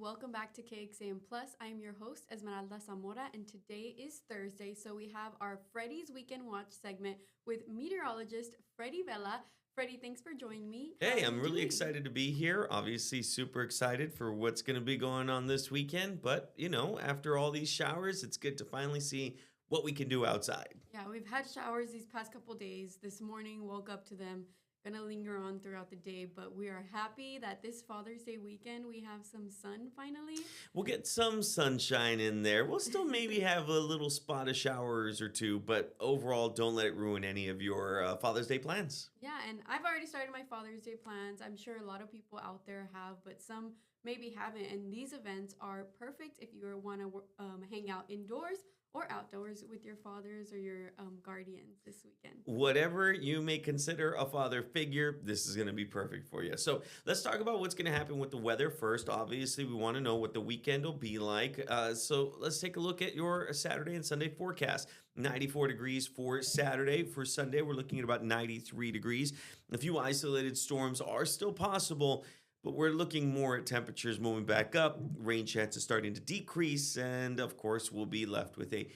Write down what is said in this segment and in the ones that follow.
Welcome back to KXAM Plus. I am your host, Esmeralda Zamora, and today is Thursday, so we have our Freddy's Weekend Watch segment with meteorologist Freddy Vela. Freddy, thanks for joining me. How are Hey, you I'm really doing? excited to be here. Obviously, super excited for what's going to be going on this weekend. But, after all these showers, it's good to finally see what we can do outside. Yeah, we've had showers these past couple days. This morning, woke up to them. Gonna linger on throughout the day, but we are happy that this Father's Day weekend we have some sun finally. We'll get some sunshine in there. We'll still maybe have a little spot of showers or two, but overall, don't let it ruin any of your Father's Day plans. Yeah, and I've already started my Father's Day plans. I'm sure a lot of people out there have, but some maybe haven't. And these events are perfect if you want to hang out indoors or outdoors with your fathers or your guardians this weekend. Whatever you may consider a father figure, this is going to be perfect for you. So let's talk about what's going to happen with the weather first. Obviously, we want to know what the weekend will be like. So let's take a look at your Saturday and Sunday forecast. 94 degrees for Saturday. For Sunday, we're looking at about 93 degrees. A few isolated storms are still possible, but we're looking more at temperatures moving back up, rain chances starting to decrease, and of course, we'll be left with a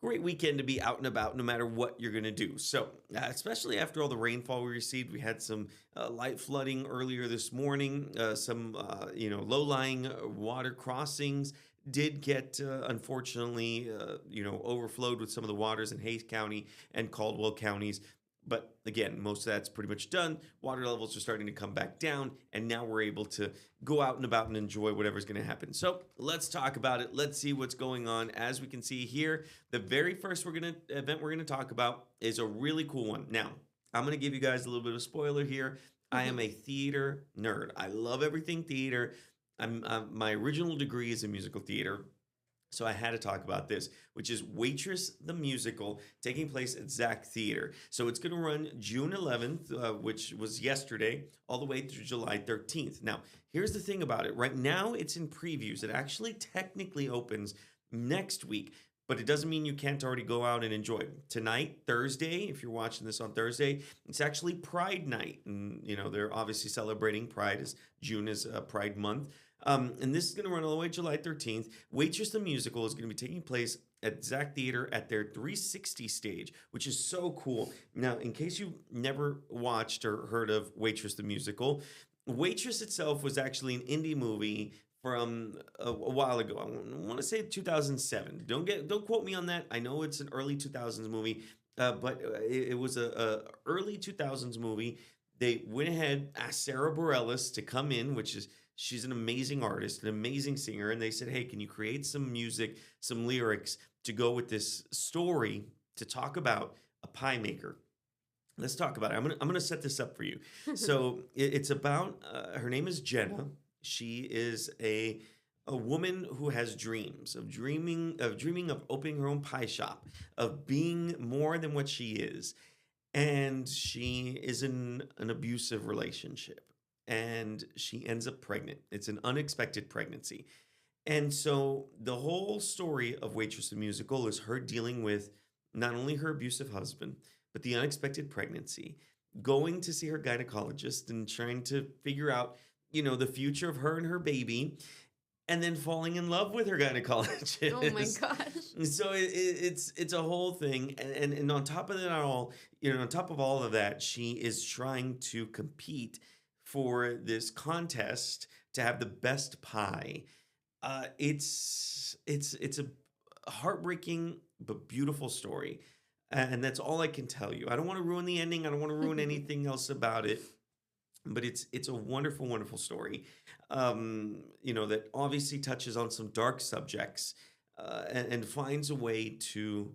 great weekend to be out and about no matter what you're going to do. So, especially after all the rainfall we received, we had some light flooding earlier this morning, some, low-lying water crossings did get, unfortunately, overflowed with some of the waters in Hayes County and Caldwell counties. But again, most of that's pretty much done. Water levels are starting to come back down, and now we're able to go out and about and enjoy whatever's going to happen. So let's talk about it. Let's see what's going on. As we can see here, the very first event we're gonna talk about is a really cool one. Now, I'm gonna give you guys a little bit of a spoiler here. I am a theater nerd. I love everything theater. My original degree is in musical theater. So I had to talk about this, which is Waitress the Musical, taking place at Zach Theater. So it's going to run June 11th, which was yesterday, all the way through July 13th. Now, here's the thing about it. Right now, it's in previews. It actually technically opens next week, but it doesn't mean you can't already go out and enjoy it. Tonight, Thursday, if you're watching this on Thursday, it's actually Pride Night. And, they're obviously celebrating Pride, as June is Pride Month. And this is going to run all the way July 13th. Waitress the Musical is going to be taking place at Zach Theater at their 360 stage, which is so cool. Now, in case you never watched or heard of Waitress the Musical, Waitress itself was actually an indie movie from a while ago. I want to say 2007. Don't quote me on that. I know it's an early 2000s movie, but it was a early 2000s movie. They went ahead, asked Sarah Bareilles to come in, she's an amazing artist, an amazing singer. And they said, hey, can you create some music, some lyrics to go with this story to talk about a pie maker? Let's talk about it. I'm gonna set this up for you. So it's about her name is Jenna. She is a woman who has dreams of dreaming of opening her own pie shop, of being more than what she is. And she is in an abusive relationship, and she ends up pregnant. It's an unexpected pregnancy. And so the whole story of Waitress the Musical is her dealing with not only her abusive husband, but the unexpected pregnancy, going to see her gynecologist and trying to figure out, the future of her and her baby, and then falling in love with her gynecologist. Oh my gosh. So it's a whole thing, and on top of that all, on top of all of that, she is trying to compete for this contest to have the best pie. It's a heartbreaking but beautiful story, and that's all I can tell you. I don't want to ruin the ending. I don't want to ruin anything else about it. But it's a wonderful, wonderful story, that obviously touches on some dark subjects, and finds a way to,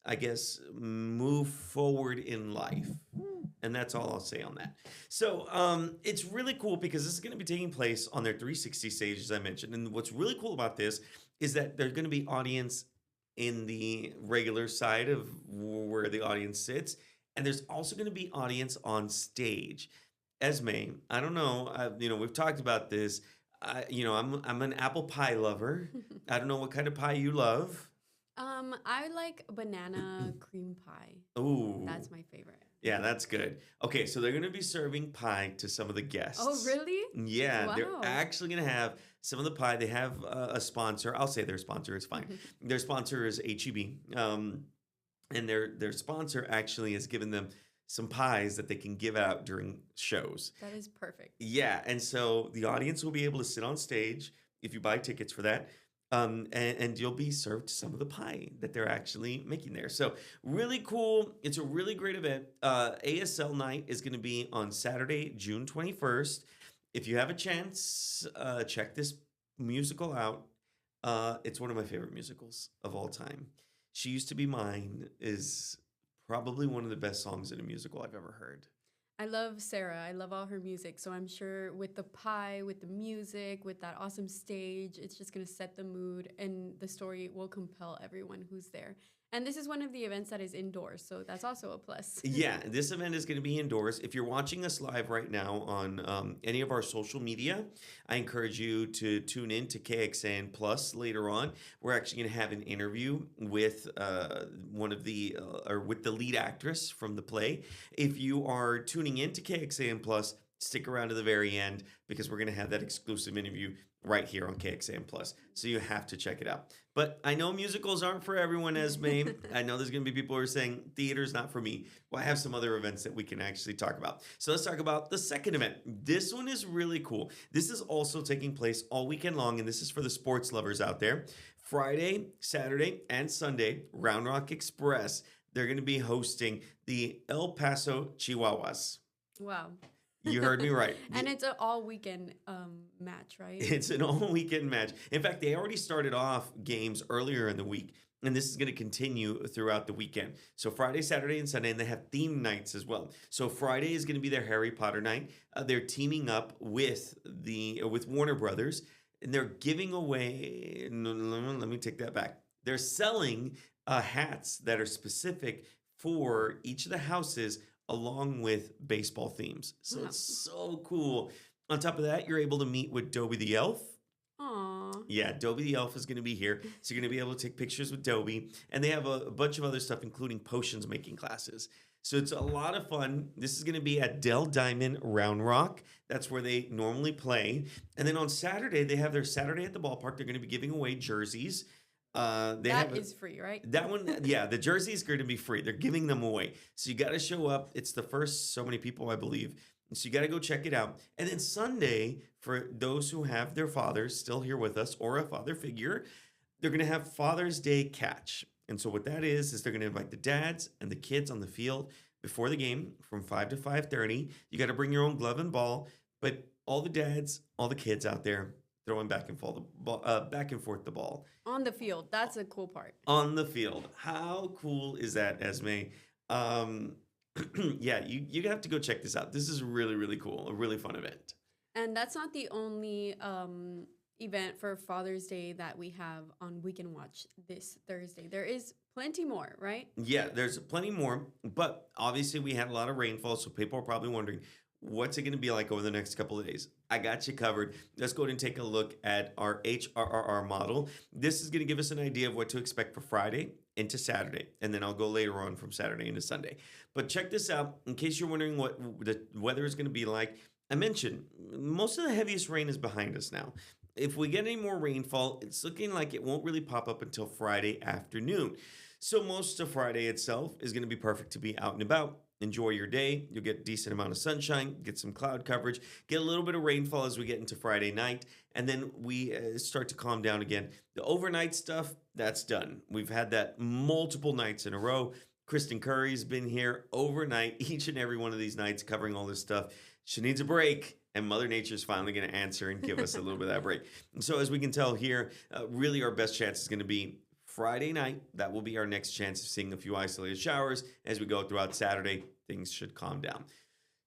I guess, move forward in life. And that's all I'll say on that. So it's really cool because this is going to be taking place on their 360 stage, as I mentioned. And what's really cool about this is that there's going to be audience in the regular side of where the audience sits. And there's also going to be audience on stage. Esme, I don't know. We've talked about this. I'm an apple pie lover. I don't know what kind of pie you love. I like banana cream pie. Ooh, That's my favorite. yeah, that's good. Okay, so they're going to be serving pie to some of the guests. Oh, really? Yeah, they're Wow. actually going to have some of the pie. They have a sponsor. I'll say their sponsor. It's fine. Their sponsor is HEB. And their sponsor actually has given them some pies that they can give out during shows. That is perfect. Yeah, and so the audience will be able to sit on stage if you buy tickets for that. And you'll be served some of the pie that they're actually making there. So really cool. It's a really great event. ASL night is going to be on Saturday, June 21st. If you have a chance, check this musical out. It's one of my favorite musicals of all time. She Used to Be Mine is probably one of the best songs in a musical I've ever heard. I love Sarah. I love all her music. So I'm sure with the pie, with the music, with that awesome stage, it's just going to set the mood and the story will compel everyone who's there. And this is one of the events that is indoors. So that's also a plus. Yeah, this event is going to be indoors. If you're watching us live right now on any of our social media, I encourage you to tune in to KXAN Plus later on. We're actually going to have an interview with with the lead actress from the play. If you are tuning in to KXAN Plus, stick around to the very end because we're going to have that exclusive interview right here on KXAN Plus. So you have to check it out. But I know musicals aren't for everyone, Esme. I know there's going to be people who are saying theater's not for me. Well, I have some other events that we can actually talk about. So let's talk about the second event. This one is really cool. This is also taking place all weekend long, and this is for the sports lovers out there. Friday, Saturday, and Sunday, Round Rock Express, they're going to be hosting the El Paso Chihuahuas. Wow. You heard me right. And it's an all weekend match, right? It's an all weekend match. In fact, they already started off games earlier in the week, and this is going to continue throughout the weekend. So Friday, Saturday, and Sunday, and they have theme nights as well. So Friday is going to be their Harry Potter night. They're teaming up with Warner Brothers, and they're giving away. Let me take that back. They're selling hats that are specific for each of the houses, along with baseball themes. So It's so cool. On top of that, you're able to meet with Dobie the Elf. Aww. Yeah, Dobie the Elf is going to be here. So you're going to be able to take pictures with Dobie. And they have a bunch of other stuff, including potions making classes. So it's a lot of fun. This is going to be at Del Diamond Round Rock. That's where they normally play. And then on Saturday, they have their Saturday at the Ballpark. They're going to be giving away jerseys. That is free, right? That one, yeah, the jersey is going to be free. They're giving them away. So you got to show up. It's the first so many people, I believe. So you got to go check it out. And then Sunday, for those who have their fathers still here with us or a father figure, they're going to have Father's Day Catch. And so what that is they're going to invite the dads and the kids on the field before the game from 5 to 5:30. You got to bring your own glove and ball. But all the dads, all the kids out there, throwing back and forth the ball. On the field. That's a cool part. On the field. How cool is that, Esme? Yeah, you have to go check this out. This is really, really cool. A really fun event. And that's not the only event for Father's Day that we have on Weekend Watch this Thursday. There is plenty more, right? Yeah, there's plenty more. But obviously we had a lot of rainfall, so people are probably wondering, what's it going to be like over the next couple of days? I got you covered. Let's go ahead and take a look at our HRRR model. This is going to give us an idea of what to expect for Friday into Saturday, and then I'll go later on from Saturday into Sunday. But check this out, in case you're wondering what the weather is going to be like. I mentioned most of the heaviest rain is behind us now. If we get any more rainfall, it's looking like it won't really pop up until Friday afternoon. So most of Friday itself is going to be perfect to be out and about. Enjoy your day. You'll get a decent amount of sunshine, get some cloud coverage, get a little bit of rainfall as we get into Friday night, and then we start to calm down again. The overnight stuff, that's done. We've had that multiple nights in a row. Kristen Curry's been here overnight, each and every one of these nights, covering all this stuff. She needs a break, and Mother Nature's finally going to answer and give us a little bit of that break. And so as we can tell here, really our best chance is going to be Friday night. That will be our next chance of seeing a few isolated showers. As we go throughout Saturday, things should calm down.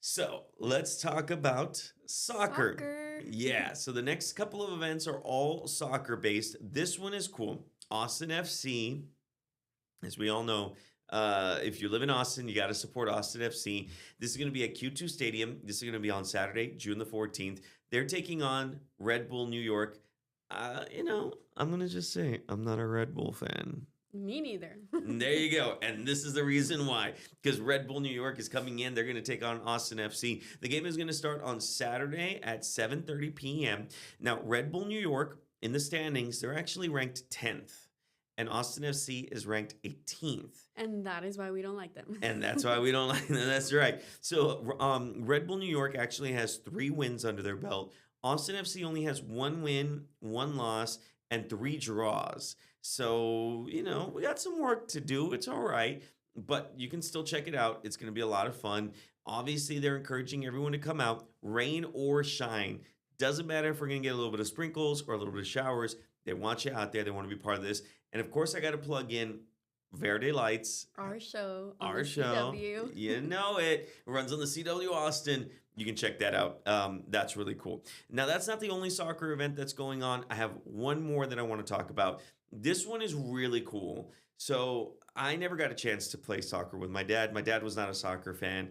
So let's talk about soccer. Yeah, so the next couple of events are all soccer based. This one is cool. Austin FC, as we all know, if you live in Austin, you got to support Austin FC. This is going to be at Q2 Stadium. This is going to be on Saturday, June the 14th. They're taking on Red Bull New York. I'm going to just say I'm not a Red Bull fan. Me neither. There you go. And this is the reason why. Because Red Bull New York is coming in. They're going to take on Austin FC. The game is going to start on Saturday at 7:30 p.m. Now, Red Bull New York, in the standings, they're actually ranked 10th. And Austin FC is ranked 18th. And that is why we don't like them. And that's why we don't like them. That's right. So Red Bull New York actually has 3 wins under their belt. Austin FC only has 1 win, 1 loss, and 3 draws. So, we got some work to do. It's all right. But you can still check it out. It's going to be a lot of fun. Obviously, they're encouraging everyone to come out, rain or shine. Doesn't matter if we're going to get a little bit of sprinkles or a little bit of showers. They want you out there. They want to be part of this. And of course, I got to plug in Verde Lights. Our show. Our show. CW. You know it. It runs on the CW Austin. You can check that out. That's really cool. Now, that's not the only soccer event that's going on. I have one more that I want to talk about. This one is really cool. So I never got a chance to play soccer with my dad. My dad was not a soccer fan.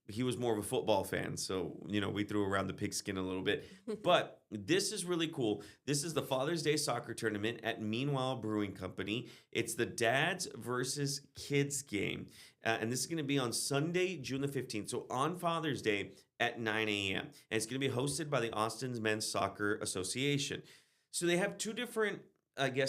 He was more of a football fan. So, we threw around the pigskin a little bit. But this is really cool. This is the Father's Day soccer tournament at Meanwhile Brewing Company. It's the dads versus kids game. And this is going to be on Sunday, June the 15th. So on Father's Day at 9 a.m. And it's going to be hosted by the Austin's Men's Soccer Association. So they have 2 different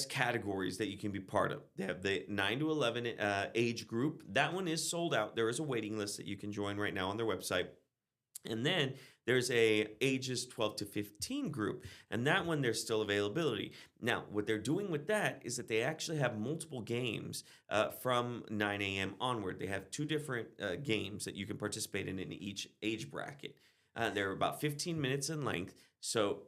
categories that you can be part of. They have the 9 to 11 age group. That one is sold out. There is a waiting list that you can join right now on their website. And then there's a ages 12 to 15 group. And that one, there's still availability. Now, what they're doing with that is that they actually have multiple games from 9 a.m. onward. They have 2 different games that you can participate in each age bracket. They're about 15 minutes in length. So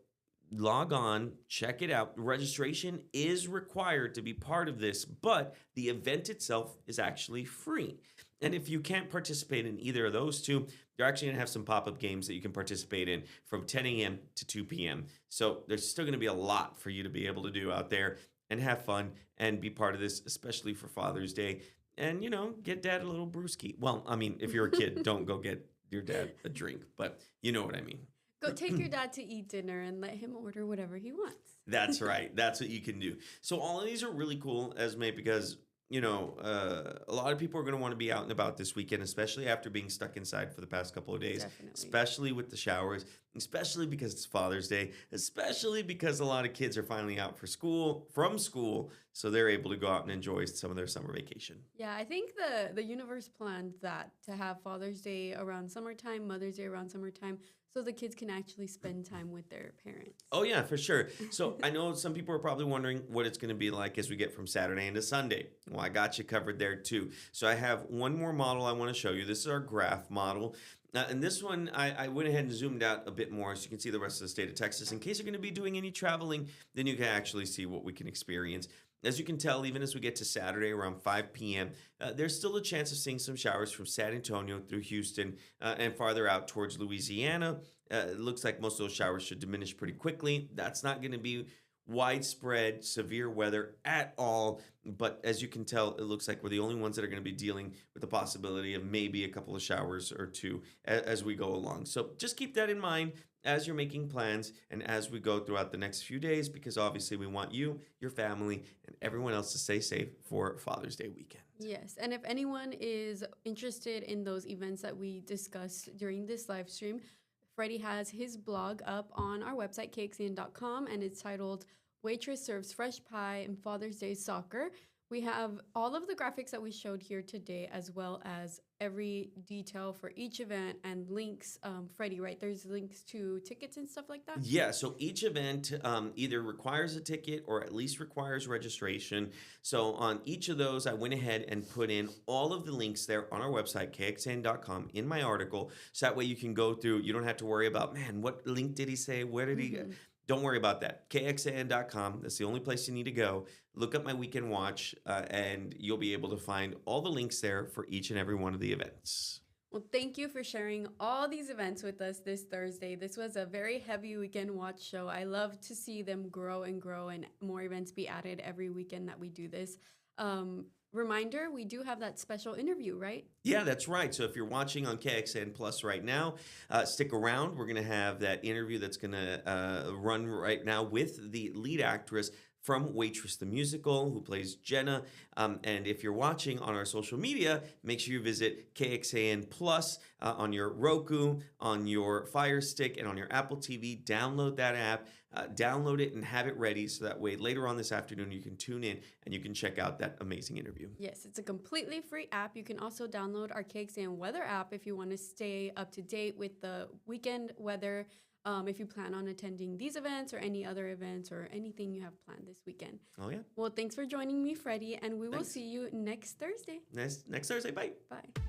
log on, check it out. Registration is required to be part of this, but the event itself is actually free. And if you can't participate in either of those 2, they're actually going to have some pop-up games that you can participate in from 10 a.m. to 2 p.m. So there's still going to be a lot for you to be able to do out there and have fun and be part of this, especially for Father's Day. And, get dad a little brewski. Well, I mean, if you're a kid, don't go get your dad a drink, but you know what I mean. Go take your dad to eat dinner and let him order whatever he wants. That's right. That's what you can do. So all of these are really cool, Esme, because, a lot of people are going to want to be out and about this weekend, especially after being stuck inside for the past couple of days, Definitely. Especially with the showers, especially because it's Father's Day, especially because a lot of kids are finally out from school, so they're able to go out and enjoy some of their summer vacation. Yeah, I think the universe planned that to have Father's Day around summertime, Mother's Day around summertime, so the kids can actually spend time with their parents. Oh, yeah, for sure. So I know some people are probably wondering what it's going to be like as we get from Saturday into Sunday. Well, I got you covered there, too. So I have one more model I want to show you. This is our graph model. And this one, I went ahead and zoomed out a bit more so you can see the rest of the state of Texas. In case you're going to be doing any traveling, then you can actually see what we can experience. As you can tell, even as we get to Saturday around 5 p.m., there's still a chance of seeing some showers from San Antonio through Houston and farther out towards Louisiana. It looks like most of those showers should diminish pretty quickly. That's not going to be widespread severe weather at all. But as you can tell, it looks like we're the only ones that are going to be dealing with the possibility of maybe a couple of showers or 2 as we go along. So just keep that in mind as you're making plans and as we go throughout the next few days, because obviously we want you, your family, and everyone else to stay safe for Father's Day weekend. Yes, and if anyone is interested in those events that we discussed during this live stream, Freddy has his blog up on our website, kxn.com, and it's titled Waitress Serves Fresh Pie and Father's Day Soccer. We have all of the graphics that we showed here today, as well as every detail for each event and links. Freddy, right? There's links to tickets and stuff like that? Yeah, so each event either requires a ticket or at least requires registration. So on each of those, I went ahead and put in all of the links there on our website, kxn.com, in my article. So that way you can go through. You don't have to worry about, man, what link did he say? Where did he... Don't worry about that. kxn.com. That's the only place you need to go. Look up my weekend watch, and you'll be able to find all the links there for each and every one of the events. Well, thank you for sharing all these events with us this Thursday. This was a very heavy weekend watch show. I love to see them grow and grow and more events be added every weekend that we do this. Reminder, we do have that special interview, right? Yeah, that's right. So if you're watching on KXN Plus right now, stick around. We're going to have that interview that's going to run right now with the lead actress from Waitress the Musical, who plays Jenna. And if you're watching on our social media, make sure you visit KXAN Plus on your Roku, on your Fire Stick, and on your Apple TV. Download that app, download it, and have it ready so that way later on this afternoon you can tune in and you can check out that amazing interview. Yes, it's a completely free app. You can also download our KXAN weather app if you want to stay up to date with the weekend weather. If you plan on attending these events or any other events or anything you have planned this weekend. Oh, yeah. Well, thanks for joining me, Freddie, and we will Thanks. see you next Thursday. Next Thursday. Bye. Bye.